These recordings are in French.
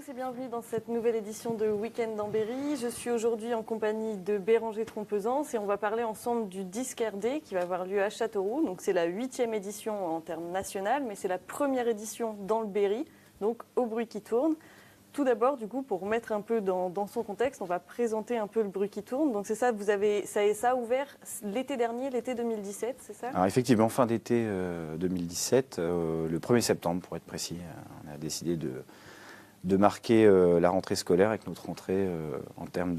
tous et bienvenue dans cette nouvelle édition de Week-end dans Berry. Je suis aujourd'hui en compagnie de Béranger Trompesans et on va parler ensemble du Disque RD qui va avoir lieu à Châteauroux. Donc c'est la 8e édition en termes national, mais c'est la première édition dans le Berry, donc au bruit qui tourne. Tout d'abord, du coup, pour mettre un peu dans son contexte, on va présenter un peu le bruit qui tourne. Donc c'est ça, ça a ouvert l'été dernier, l'été 2017, c'est ça? Alors effectivement, fin d'été 2017, le 1er septembre pour être précis, on a décidé de marquer la rentrée scolaire avec notre rentrée en termes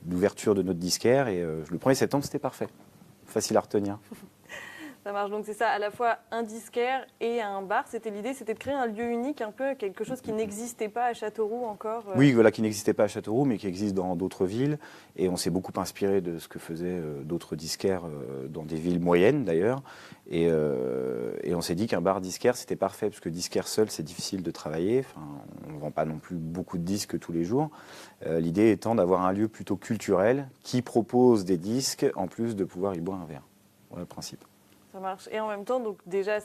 d'ouverture de notre disquaire. Et le 1er septembre, c'était parfait, facile à retenir. Ça marche, donc c'est ça, à la fois un disquaire et un bar. C'était l'idée, c'était de créer un lieu unique, un peu quelque chose qui n'existait pas à Châteauroux encore. Oui, voilà, qui n'existait pas à Châteauroux, mais qui existe dans d'autres villes. Et on s'est beaucoup inspiré de ce que faisaient d'autres disquaires dans des villes moyennes d'ailleurs. Et on s'est dit qu'un bar disquaire, c'était parfait, parce que disquaire seul, c'est difficile de travailler. Enfin, on ne vend pas non plus beaucoup de disques tous les jours. L'idée étant d'avoir un lieu plutôt culturel qui propose des disques, en plus de pouvoir y boire un verre. Voilà le principe. Ça marche. Et en même temps, donc déjà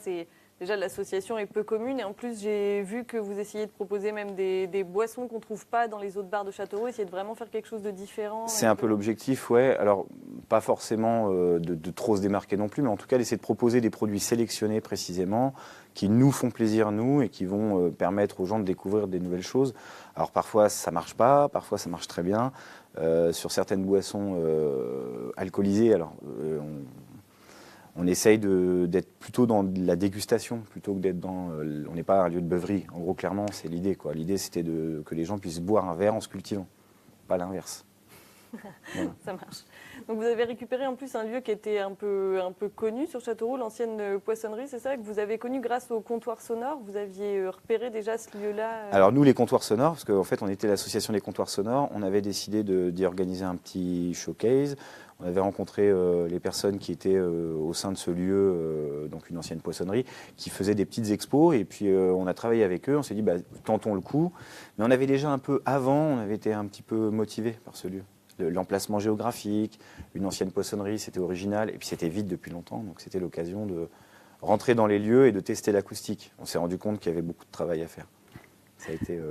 l'association est peu commune. Et en plus, j'ai vu que vous essayez de proposer même des boissons qu'on ne trouve pas dans les autres bars de Châteauroux. Essayez de vraiment faire quelque chose de différent. C'est un peu l'objectif, ouais. Alors, pas forcément de trop se démarquer non plus, mais en tout cas, d'essayer de proposer des produits sélectionnés précisément, qui nous font plaisir, nous, et qui vont permettre aux gens de découvrir des nouvelles choses. Alors, parfois, ça ne marche pas, parfois, ça marche très bien. Sur certaines boissons alcoolisées, alors... on essaye d'être plutôt dans la dégustation, plutôt que d'être dans... on n'est pas un lieu de beuverie. En gros, clairement, c'est l'idée, quoi. L'idée, c'était que les gens puissent boire un verre en se cultivant, pas l'inverse. Voilà. Ça marche. Donc vous avez récupéré en plus un lieu qui était un peu connu sur Châteauroux, l'ancienne poissonnerie, c'est ça, que vous avez connu grâce au comptoir sonore. Vous aviez repéré déjà ce lieu-là Alors nous, les comptoirs sonores, parce qu'en fait, on était l'association des comptoirs sonores, on avait décidé d'y organiser un petit showcase. On avait rencontré les personnes qui étaient au sein de ce lieu, donc une ancienne poissonnerie, qui faisaient des petites expos. Et puis on a travaillé avec eux, on s'est dit, tentons le coup. Mais on avait déjà un peu avant, on avait été un petit peu motivés par ce lieu. L'emplacement géographique, une ancienne poissonnerie, c'était original. Et puis c'était vide depuis longtemps, donc c'était l'occasion de rentrer dans les lieux et de tester l'acoustique. On s'est rendu compte qu'il y avait beaucoup de travail à faire. Ça a été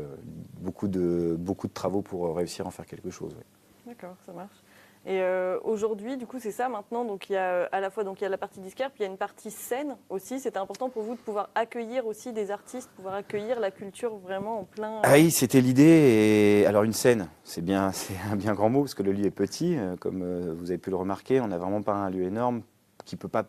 beaucoup de travaux pour réussir à en faire quelque chose. Oui. D'accord, ça marche. Et aujourd'hui, du coup, c'est ça maintenant. Donc il y a à la fois il y a la partie disquaire, puis il y a une partie scène aussi. C'était important pour vous de pouvoir accueillir aussi des artistes, pouvoir accueillir la culture vraiment en plein. Ah oui, c'était l'idée. Et alors une scène, c'est un bien grand mot parce que le lieu est petit, comme vous avez pu le remarquer. On n'a vraiment pas un lieu énorme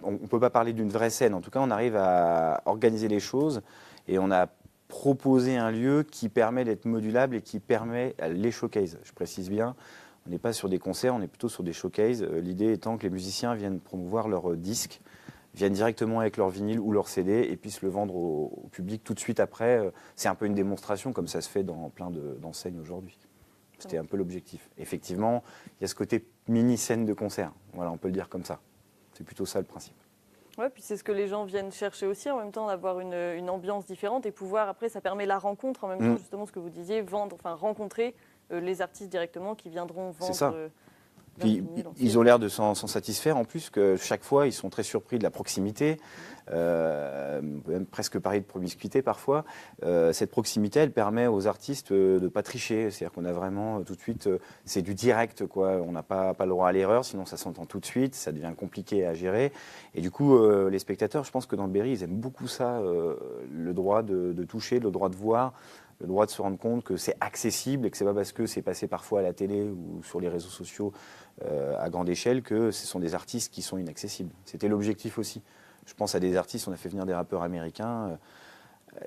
on peut pas parler d'une vraie scène. En tout cas, on arrive à organiser les choses et on a proposé un lieu qui permet d'être modulable et qui permet les showcases. Je précise bien. On n'est pas sur des concerts, on est plutôt sur des showcases. L'idée étant que les musiciens viennent promouvoir leurs disques, viennent directement avec leur vinyle ou leur CD et puissent le vendre au public tout de suite après. C'est un peu une démonstration, comme ça se fait dans plein d'enseignes aujourd'hui. C'était un peu l'objectif. Effectivement, il y a ce côté mini-scène de concert. Voilà, on peut le dire comme ça. C'est plutôt ça le principe. Ouais, puis c'est ce que les gens viennent chercher aussi, en même temps d'avoir une ambiance différente et pouvoir, après, ça permet la rencontre, en même temps, justement, ce que vous disiez, rencontrer les artistes directement qui viendront vendre. C'est ça. Puis, ils ont l'air de s'en satisfaire en plus, que chaque fois, ils sont très surpris de la proximité, même presque parler de promiscuité parfois. Cette proximité, elle permet aux artistes de ne pas tricher. C'est-à-dire qu'on a vraiment tout de suite, c'est du direct, quoi. On n'a pas le droit à l'erreur, sinon ça s'entend tout de suite, ça devient compliqué à gérer. Et du coup, les spectateurs, je pense que dans le Berry, ils aiment beaucoup ça, le droit de toucher, le droit de voir. Le droit de se rendre compte que c'est accessible et que c'est pas parce que c'est passé parfois à la télé ou sur les réseaux sociaux à grande échelle que ce sont des artistes qui sont inaccessibles. C'était l'objectif aussi. Je pense à des artistes, on a fait venir des rappeurs américains,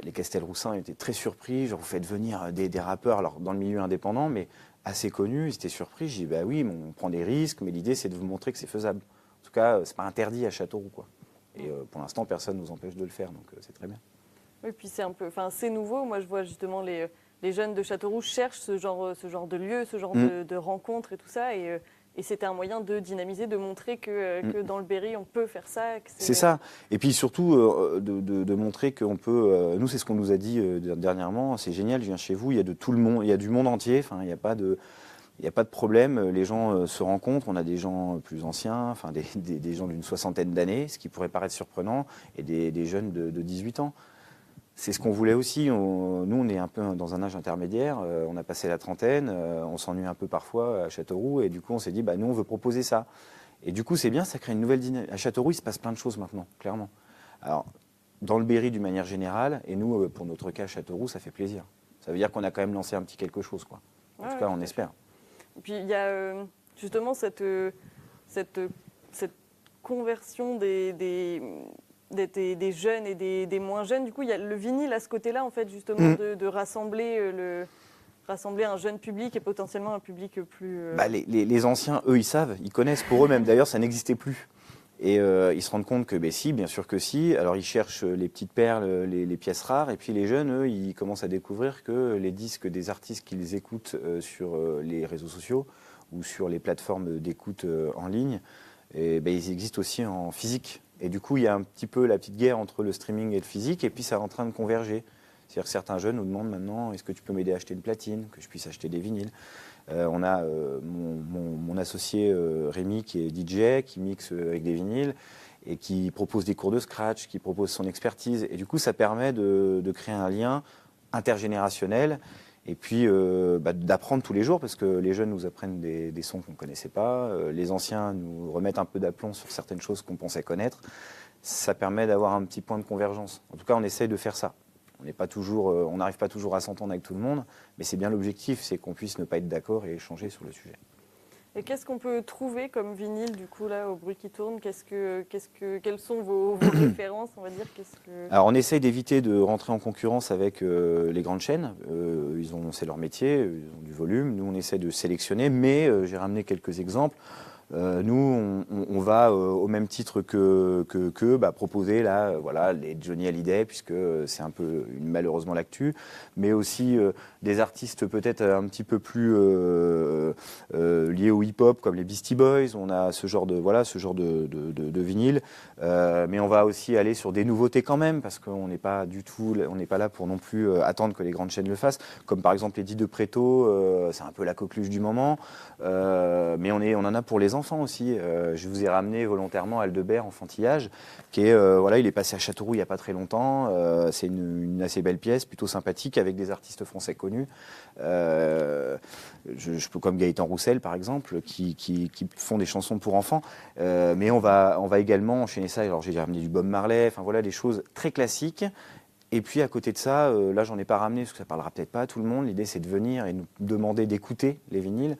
les Castelroussins étaient très surpris, genre vous faites venir des rappeurs, alors dans le milieu indépendant, mais assez connus, ils étaient surpris, j'ai dit oui, on prend des risques, mais l'idée c'est de vous montrer que c'est faisable. En tout cas, c'est pas interdit à Châteauroux, quoi. Et pour l'instant, personne ne nous empêche de le faire, donc c'est très bien. Oui, puis c'est nouveau. Moi, je vois justement les jeunes de Châteauroux cherchent ce genre de lieu, ce genre de rencontres et tout ça. Et c'était un moyen de dynamiser, de montrer que dans le Berry, on peut faire ça. C'est ça. Et puis surtout, de montrer qu'on peut... nous, c'est ce qu'on nous a dit dernièrement. C'est génial, je viens chez vous, il y a de tout le monde, il y a du monde entier. Enfin, il n'y a pas de problème, les gens se rencontrent, on a des gens plus anciens, enfin des gens d'une 60aine d'années, ce qui pourrait paraître surprenant, et des jeunes de 18 ans. C'est ce qu'on voulait aussi. Nous, on est un peu dans un âge intermédiaire. On a passé la trentaine. On s'ennuie un peu parfois à Châteauroux. Et du coup, on s'est dit, nous, on veut proposer ça. Et du coup, c'est bien, ça crée une nouvelle dynamique. À Châteauroux, il se passe plein de choses maintenant, clairement. Alors, dans le Berry, d'une manière générale, et nous, pour notre cas, Châteauroux, ça fait plaisir. Ça veut dire qu'on a quand même lancé un petit quelque chose, quoi. En tout cas, on espère. Et puis, il y a justement cette conversion des jeunes et des moins jeunes. Du coup, il y a le vinyle à ce côté-là, en fait, justement, de rassembler un jeune public et potentiellement un public plus... Les anciens, eux, ils savent, ils connaissent pour eux-mêmes. D'ailleurs, ça n'existait plus. Et ils se rendent compte que, si, bien sûr que si. Alors, ils cherchent les petites perles, les pièces rares. Et puis, les jeunes, eux, ils commencent à découvrir que les disques des artistes qu'ils écoutent sur les réseaux sociaux ou sur les plateformes d'écoute en ligne, ils existent aussi en physique. Et du coup, il y a un petit peu la petite guerre entre le streaming et le physique. Et puis, ça est en train de converger. C'est-à-dire que certains jeunes nous demandent maintenant, est-ce que tu peux m'aider à acheter une platine, que je puisse acheter des vinyles. On a mon associé Rémi qui est DJ, qui mixe avec des vinyles et qui propose des cours de scratch, qui propose son expertise. Et du coup, ça permet de créer un lien intergénérationnel et puis d'apprendre tous les jours parce que les jeunes nous apprennent des sons qu'on ne connaissait pas, les anciens nous remettent un peu d'aplomb sur certaines choses qu'on pensait connaître. Ça permet d'avoir un petit point de convergence. En tout cas, on essaye de faire ça. On n'arrive pas toujours à s'entendre avec tout le monde, mais c'est bien l'objectif, c'est qu'on puisse ne pas être d'accord et échanger sur le sujet. Et qu'est-ce qu'on peut trouver comme vinyle, du coup, là, au bruit qui tourne ? Quelles sont vos références, on va dire ? Alors, on essaye d'éviter de rentrer en concurrence avec les grandes chaînes. C'est leur métier, ils ont du volume. Nous, on essaie de sélectionner, mais j'ai ramené quelques exemples. Nous, on va au même titre que proposer là, les Johnny Hallyday, puisque c'est un peu malheureusement l'actu, mais aussi des artistes peut-être un petit peu plus liés au hip-hop, comme les Beastie Boys. On a ce genre de vinyle, mais on va aussi aller sur des nouveautés quand même, parce qu'on n'est pas là pour non plus attendre que les grandes chaînes le fassent, comme par exemple Eddie de Pretto, c'est un peu la coqueluche du moment, mais on en a pour les enfants aussi. Je vous ai ramené volontairement Aldebert Enfantillage, qui est, il est passé à Châteauroux il n'y a pas très longtemps. C'est une assez belle pièce, plutôt sympathique, avec des artistes français connus. Je peux comme Gaëtan Roussel, par exemple, qui font des chansons pour enfants. Mais on va également enchaîner ça. Alors j'ai ramené du Bob Marley, des choses très classiques. Et puis à côté de ça, là j'en ai pas ramené parce que ça parlera peut-être pas à tout le monde. L'idée c'est de venir et nous demander d'écouter les vinyles.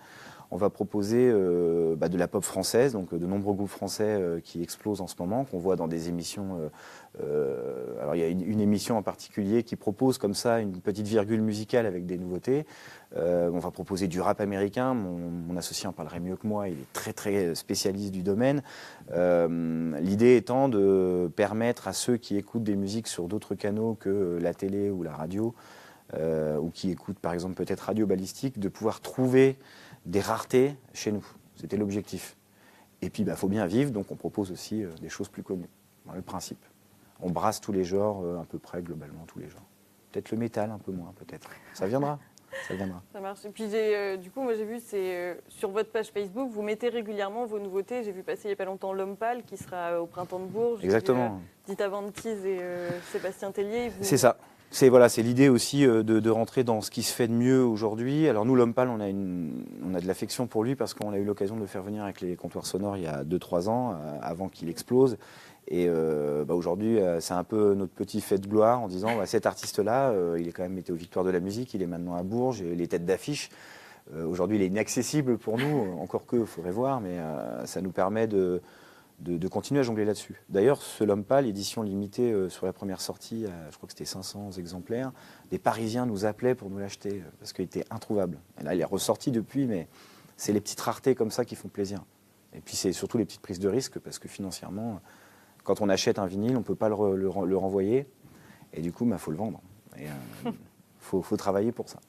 On va proposer de la pop française, donc de nombreux groupes français qui explosent en ce moment, qu'on voit dans des émissions. Alors il y a une émission en particulier qui propose comme ça une petite virgule musicale avec des nouveautés. On va proposer du rap américain. Mon associé en parlerait mieux que moi, il est très très spécialiste du domaine. L'idée étant de permettre à ceux qui écoutent des musiques sur d'autres canaux que la télé ou la radio, ou qui écoutent par exemple peut-être Radio Ballistique, de pouvoir trouver des raretés chez nous. C'était l'objectif. Et puis, faut bien vivre, donc on propose aussi des choses plus connues. Voilà le principe. On brasse tous les genres, à peu près, globalement, tous les genres. Peut-être le métal, un peu moins, peut-être. Ça viendra. Ça viendra. Ça marche. Et puis, du coup, moi, j'ai vu, sur votre page Facebook, vous mettez régulièrement vos nouveautés. J'ai vu passer il n'y a pas longtemps L'Homme Pâle, qui sera au Printemps de Bourges. Exactement. Dita Van Teese et Sébastien Tellier. C'est ça. C'est l'idée aussi de rentrer dans ce qui se fait de mieux aujourd'hui. Alors nous, L'Homme Pâle, on a de l'affection pour lui parce qu'on a eu l'occasion de le faire venir avec les comptoirs sonores il y a 2-3 ans, avant qu'il explose. Et aujourd'hui, c'est un peu notre petit fait de gloire en disant cet artiste-là, il est quand même été aux Victoires de la musique, il est maintenant à Bourges, il est tête d'affiche. Aujourd'hui, il est inaccessible pour nous, encore que, il faudrait voir, mais ça nous permet de continuer à jongler là-dessus. D'ailleurs, ce L'Homme Pâle, édition limitée sur la première sortie, je crois que c'était 500 exemplaires, des Parisiens nous appelaient pour nous l'acheter parce qu'il était introuvable. Et là, il est ressorti depuis, mais c'est les petites raretés comme ça qui font plaisir. Et puis, c'est surtout les petites prises de risque parce que financièrement, quand on achète un vinyle, on ne peut pas le renvoyer. Et du coup, faut le vendre. Et faut travailler pour ça.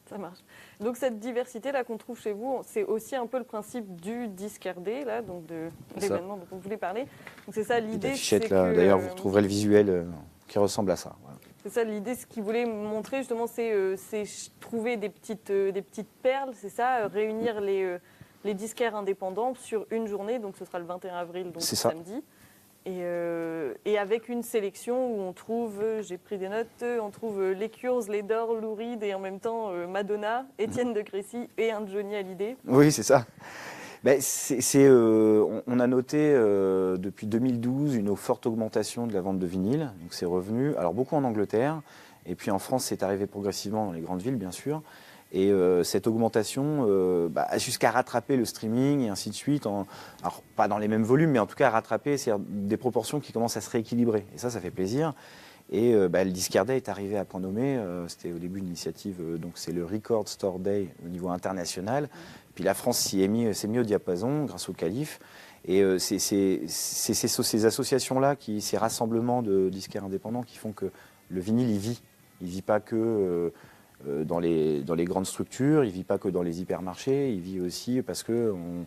Ça marche. Donc cette diversité-là qu'on trouve chez vous, c'est aussi un peu le principe du disque RD, là, donc de l'événement dont on voulait parler. Donc c'est ça l'idée. D'ailleurs, vous retrouverez le visuel qui ressemble à ça. Voilà. C'est ça l'idée, ce qu'il voulait montrer justement, c'est trouver des petites perles, c'est ça, réunir les disquaires indépendants sur une journée, donc ce sera le 21 avril, donc samedi. Et avec une sélection où on trouve, j'ai pris des notes, on trouve les Cures, les Dors, Lou Reed et en même temps Madonna, Étienne de Crécy et un Johnny Hallyday. Oui, c'est ça. Ben, on a noté depuis 2012 une forte augmentation de la vente de vinyle. Donc c'est revenu, alors beaucoup en Angleterre, et puis en France c'est arrivé progressivement dans les grandes villes bien sûr. Et cette augmentation jusqu'à rattraper le streaming et ainsi de suite, alors pas dans les mêmes volumes, mais en tout cas à rattraper, c'est des proportions qui commencent à se rééquilibrer. Et ça fait plaisir. Et le Discard Day est arrivé à point nommé. C'était au début une initiative, donc c'est le Record Store Day au niveau international. Puis la France s'est mis au diapason grâce au Calife. Et c'est ces associations-là, ces rassemblements de disquaires indépendants qui font que le vinyle, il vit. Il ne vit pas que dans les grandes structures, il ne vit pas que dans les hypermarchés, il vit aussi parce qu'on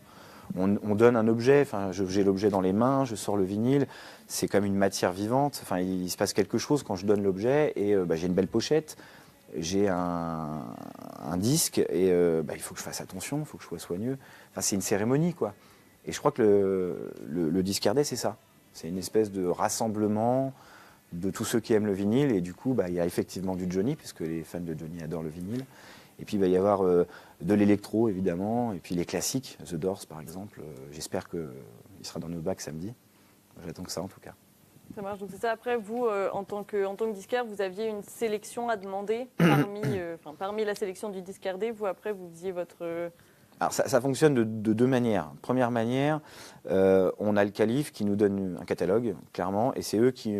donne un objet. Enfin, j'ai l'objet dans les mains, je sors le vinyle, c'est comme une matière vivante. Enfin, il se passe quelque chose quand je donne l'objet et j'ai une belle pochette, j'ai un disque et il faut que je fasse attention, il faut que je sois soigneux. Enfin, c'est une cérémonie, quoi. Et je crois que le Discard Day, c'est ça. C'est une espèce de rassemblement de tous ceux qui aiment le vinyle. Et du coup, il y a effectivement du Johnny, puisque les fans de Johnny adorent le vinyle. Et puis, il va y avoir de l'électro, évidemment. Et puis, les classiques, The Doors, par exemple. J'espère qu'il sera dans nos bacs samedi. J'attends que ça, en tout cas. Ça marche. Donc, c'est ça. Après, vous, en tant que disquaire, vous aviez une sélection à demander parmi la sélection du Discard Day. Vous, après, vous faisiez votre... Alors ça fonctionne de deux manières. Première manière, on a le Calife qui nous donne un catalogue, clairement, et c'est eux qui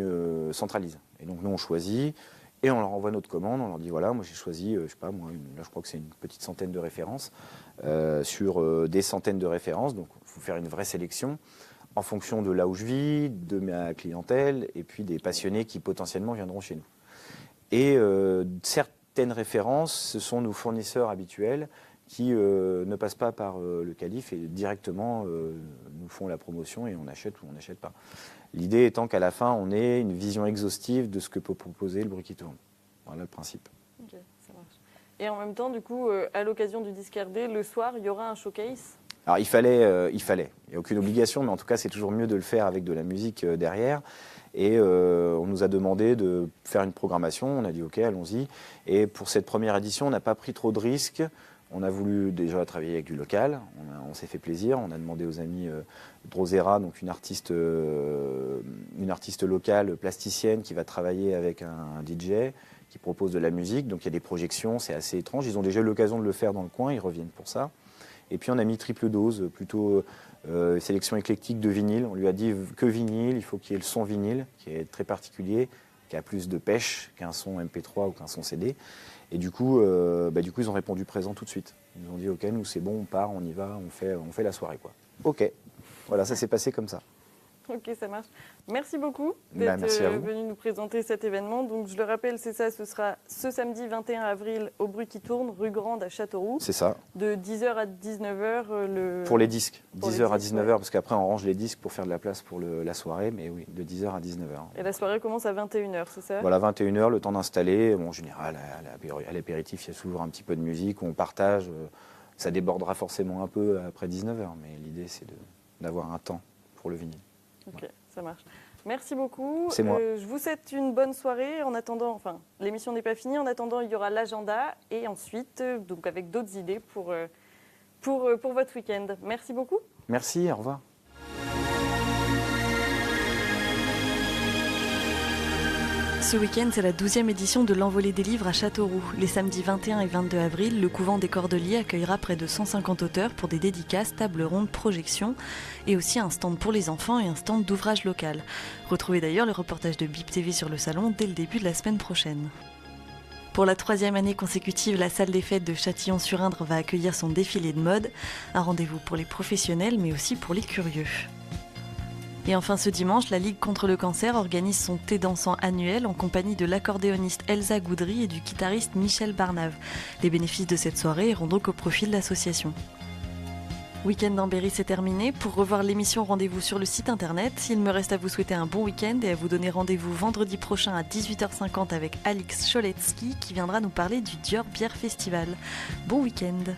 centralisent. Et donc nous on choisit et on leur envoie notre commande, on leur dit voilà, moi j'ai choisi, je sais pas, là je crois que c'est une petite centaine de références, sur des centaines de références, donc il faut faire une vraie sélection en fonction de là où je vis, de ma clientèle, et puis des passionnés qui potentiellement viendront chez nous. Et certaines références, ce sont nos fournisseurs habituels, qui ne passent pas par le Calife et directement nous font la promotion et on achète ou on n'achète pas. L'idée étant qu'à la fin, on ait une vision exhaustive de ce que peut proposer le bruit qui tourne. Voilà le principe. Ok, ça marche. Et en même temps, du coup, à l'occasion du Discard Day, le soir, il y aura un showcase ? Alors il fallait. Il n'y a aucune obligation, mais en tout cas, c'est toujours mieux de le faire avec de la musique derrière. Et on nous a demandé de faire une programmation. On a dit OK, allons-y. Et pour cette première édition, on n'a pas pris trop de risques. On a voulu déjà travailler avec du local, on s'est fait plaisir, on a demandé aux amis Drosera, donc une artiste locale plasticienne qui va travailler avec un DJ qui propose de la musique, donc il y a des projections, c'est assez étrange, ils ont déjà eu l'occasion de le faire dans le coin, ils reviennent pour ça. Et puis on a mis triple dose, plutôt sélection éclectique de vinyle, on lui a dit que vinyle, il faut qu'il y ait le son vinyle, qui est très particulier, qui a plus de pêche qu'un son MP3 ou qu'un son CD. Et du coup, ils ont répondu présent tout de suite. Ils nous ont dit OK, nous c'est bon, on part, on y va, on fait la soirée, quoi. OK. Voilà, ça s'est passé comme ça. Ok, ça marche. Merci beaucoup d'être venu nous présenter cet événement. Donc, je le rappelle, c'est ça, ce sera ce samedi 21 avril au Bruit qui tourne, rue Grande à Châteauroux. C'est ça. De 10h à 19h. Pour les disques. 10h à 19h, parce qu'après on range les disques pour faire de la place pour la soirée, mais oui, de 10h à 19h. Et la soirée commence à 21h, c'est ça ? Voilà, 21h, le temps d'installer. Bon, en général, à l'apéritif, il y a toujours un petit peu de musique, on partage. Ça débordera forcément un peu après 19h, mais l'idée, c'est d'avoir un temps pour le vinyle. Ok, ça marche. Merci beaucoup. C'est moi. Je vous souhaite une bonne soirée. En attendant, l'émission n'est pas finie. En attendant, il y aura l'agenda et ensuite, donc avec d'autres idées pour votre week-end. Merci beaucoup. Merci, au revoir. Ce week-end, c'est la 12e édition de l'Envolée des livres à Châteauroux. Les samedis 21 et 22 avril, le couvent des Cordeliers accueillera près de 150 auteurs pour des dédicaces, tables rondes, projections et aussi un stand pour les enfants et un stand d'ouvrage local. Retrouvez d'ailleurs le reportage de BIP TV sur le salon dès le début de la semaine prochaine. Pour la 3e année consécutive, la salle des fêtes de Châtillon-sur-Indre va accueillir son défilé de mode. Un rendez-vous pour les professionnels mais aussi pour les curieux. Et enfin ce dimanche, la Ligue contre le cancer organise son thé dansant annuel en compagnie de l'accordéoniste Elsa Goudry et du guitariste Michel Barnave. Les bénéfices de cette soirée iront donc au profit de l'association. Week-end dans Berry, c'est terminé. Pour revoir l'émission, rendez-vous sur le site internet. Il me reste à vous souhaiter un bon week-end et à vous donner rendez-vous vendredi prochain à 18h50 avec Alix Choletsky qui viendra nous parler du Dior Beer Festival. Bon week-end.